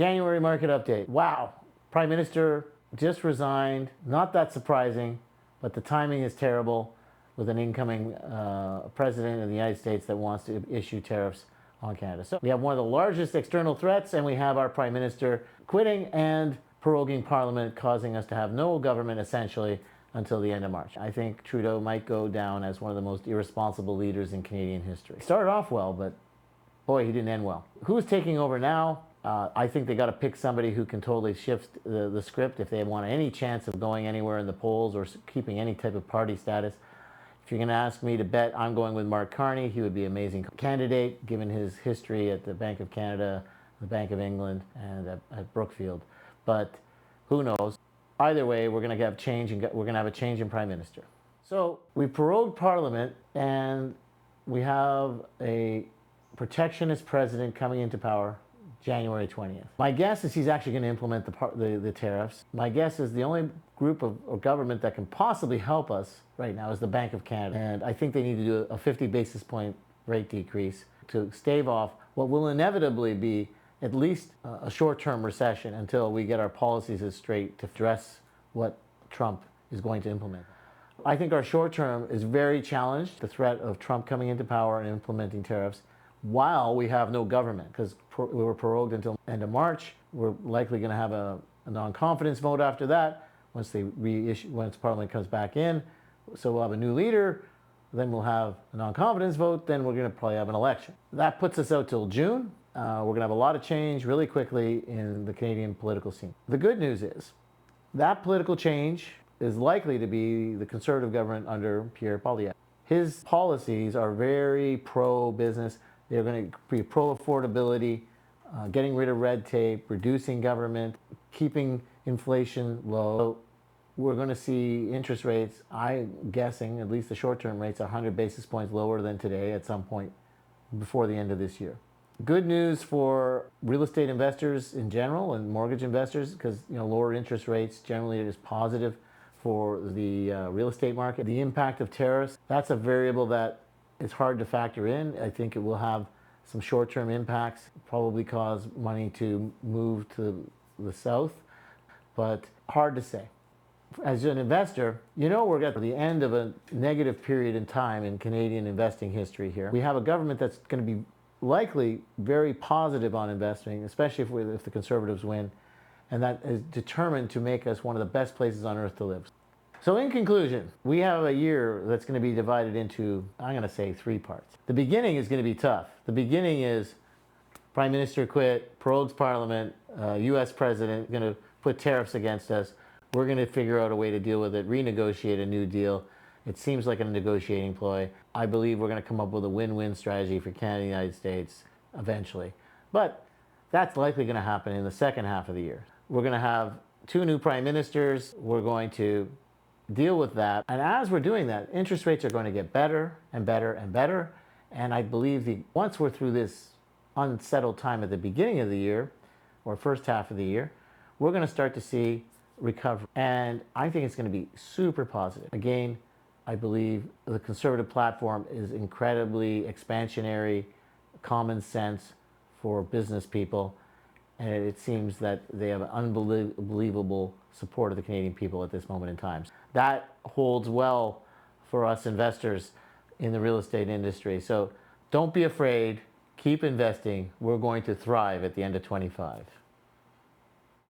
January market update. Wow, Prime Minister just resigned. Not that surprising, but the timing is terrible with an incoming president of the United States that wants to issue tariffs on Canada. So we have one of the largest external threats, and we have our Prime Minister quitting and proroguing Parliament, causing us to have no government essentially until the end of March. I think Trudeau might go down as one of the most irresponsible leaders in Canadian history. He started off well, but boy, he didn't end well. Who's taking over now? I think they got to pick somebody who can totally shift the script if they want any chance of going anywhere in the polls or keeping any type of party status. If you're going to ask me to bet, I'm going with Mark Carney. He would be an amazing candidate given his history at the Bank of Canada, the Bank of England, and at Brookfield. But who knows? Either way, we're going to have change, and we're going to have a change in Prime Minister. So we prorogued Parliament, and we have a protectionist president coming into power January 20th. My guess is he's actually going to implement the tariffs. My guess is the only group of government that can possibly help us right now is the Bank of Canada. And I think they need to do a 50 basis point rate decrease to stave off what will inevitably be at least a short-term recession until we get our policies straight to address what Trump is going to implement. I think our short term is very challenged, the threat of Trump coming into power and implementing tariffs, while we have no government, because we were prorogued until end of March. We're likely going to have a non-confidence vote after that once Parliament comes back in. So we'll have a new leader, then we'll have a non-confidence vote, then we're going to probably have an election. That puts us out till June. We're going to have a lot of change really quickly in the Canadian political scene. The good news is that political change is likely to be the Conservative government under Pierre Poilievre. His policies are very pro-business. They're going to be pro-affordability, getting rid of red tape, reducing government, keeping inflation low. So we're going to see interest rates, I'm guessing, at least the short-term rates, 100 basis points lower than today at some point before the end of this year. Good news for real estate investors in general and mortgage investors, because lower interest rates generally is positive for the real estate market. The impact of tariffs, that's a variable that is hard to factor in. I think it will have some short-term impacts, probably cause money to move to the south, but hard to say. As an investor, we're at the end of a negative period in time in Canadian investing history here. We have a government that's going to be likely very positive on investing, especially if the Conservatives win, and that is determined to make us one of the best places on earth to live. So in conclusion, we have a year that's going to be divided into, I'm going to say, 3 parts. The beginning is going to be tough. The beginning is Prime Minister quit, prorogues Parliament, U.S. President going to put tariffs against us. We're going to figure out a way to deal with it, renegotiate a new deal. It seems like a negotiating ploy. I believe we're going to come up with a win-win strategy for Canada and the United States eventually. But that's likely going to happen in the second half of the year. We're going to have 2 new prime ministers. We're going to deal with that. And as we're doing that, interest rates are going to get better and better and better. And I believe once we're through this unsettled time at the beginning of the year, or first half of the year, we're going to start to see recovery. And I think it's going to be super positive. Again, I believe the Conservative platform is incredibly expansionary, common sense for business people, and it seems that they have unbelievable support of the Canadian people at this moment in time. That holds well for us investors in the real estate industry. So don't be afraid, keep investing. We're going to thrive at the end of 25.